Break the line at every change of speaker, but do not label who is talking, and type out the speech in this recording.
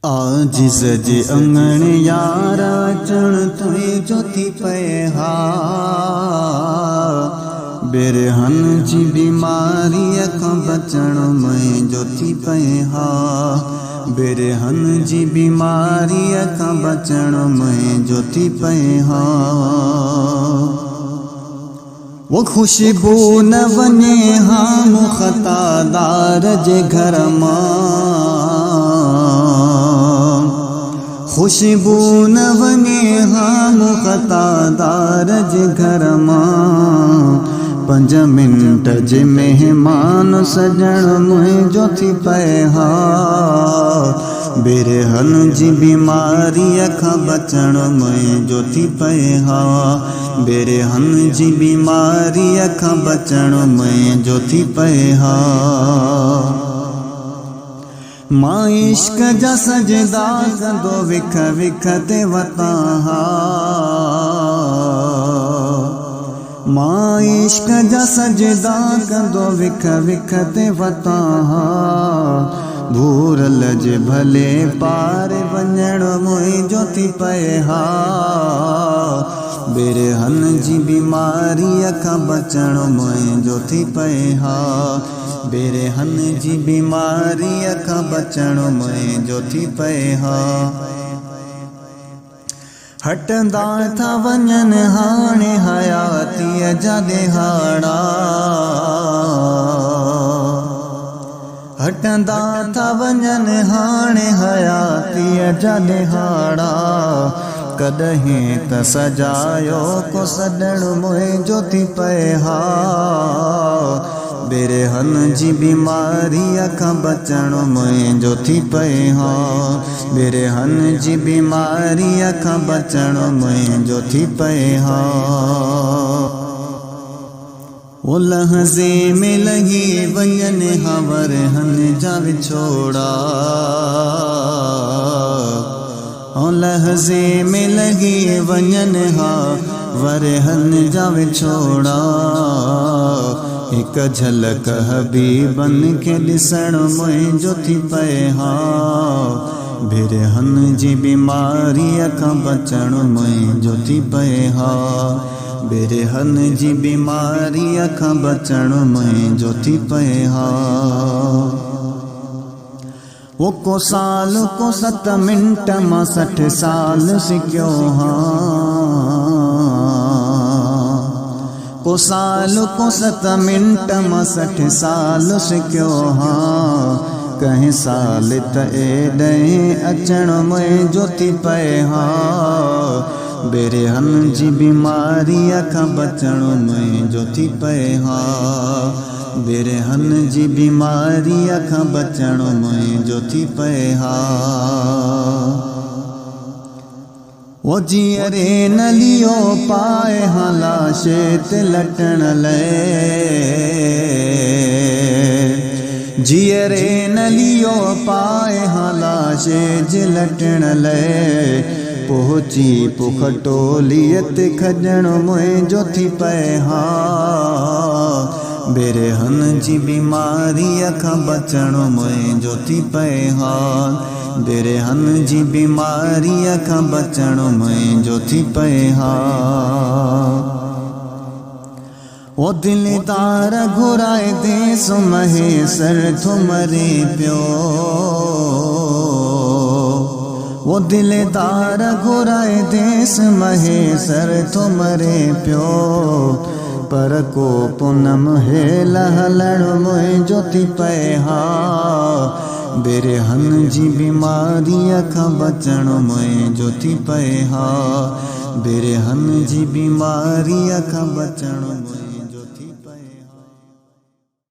आजिज़ जे अंगण यारा चण तुई जोती पे हा बेरहन जी बीमारी खां बचण में जोती पे हा बेरहन जी बीमारी खां बचण में जोती पे हा वो खुशबू न वने हा मुख़तादार जे घर मां खुशबू न वने हा मुख़तादार जे घर मां 5 मिनट जे मेहमान सजण मुंहिंजो थी पए हा बेरहन जी बीमारी खां बचण मुंहिंजो थी पए हा बेरहन जी बीमारी खां बचण मुंहिंजो थी पए हा मां इश्क जा सजदा कंदो विख विख ते वतां हा मां इश्क जा सजदा कंदो विख विख ते वतां हा भूरल जे भले पार वञण मुंहिंजो थी पए हा बेरहन जी बीमारी खां बचण मुंहिंजो थी पए हा बेरहन जी बीमारी खां बचण मुंहिंजो थी पए हा हटंदा था वञनि हाणे हयातीअ जा दिहाड़ा हटंदा था वञनि हाणे हयातीअ जा दिहाड़ा कॾहिं त सजायो को सॾण मुंहिंजो थी पए हा बेरहन जी बीमारी खां बचण मुंहिंजो थी पए हा बेरहन जी बीमारी खां बचण मुंहिंजो थी पए हा वो लहज़े में लही वञनि हा वरहन जा विछोड़ा लहज़े में लही वञनि हा वरहन जा विछोड़ा एक झलक हबीबन के ॾिसण मुंहिंजो थी पए हा बेरहन जी बीमारी खां बचण मुंहिंजो थी पए हा बेरहन जी बीमारी खां बचण मुंहिंजो थी पए हा वो को साल को 7 मिनट मां 60 साल सिक्यो हा को साल को 7 मिनट मां 60 साल सिक्यो हा कंहिं साल त एॾे अचण मुंहिंजो थी पए हा बेरहन जी बीमारी खां बचण मुंहिंजो थी पए हा बेरहन जी बीमारी खां बचण मुंहिंजो थी पए हा वो जीअरे न लियो पाए हा लाशे ते लटण लाइ जीअरे न लियो पाए हा लाशे जे लटण लाइ पहुची पुखटोलीअ ते खॼण मुंहिंजो थी पए हा बेरहन जी बीमारी खां बचण मुंहिंजो थी पए हा बेरहन जी बीमारी खां बचण मुंहिंजो थी पए हा ओ दिलदार घुराए दे सुमहेसर थुमरे पियो वो दिलदार घुराए देस महेसर थुमरे पियो पर को पूनम हेल हलण मुंहिंजो थी पए हा बेरहन जी बीमारी खां बचण मुंहिंजो थी पए हा बेरहन जी बीमारी खां बचण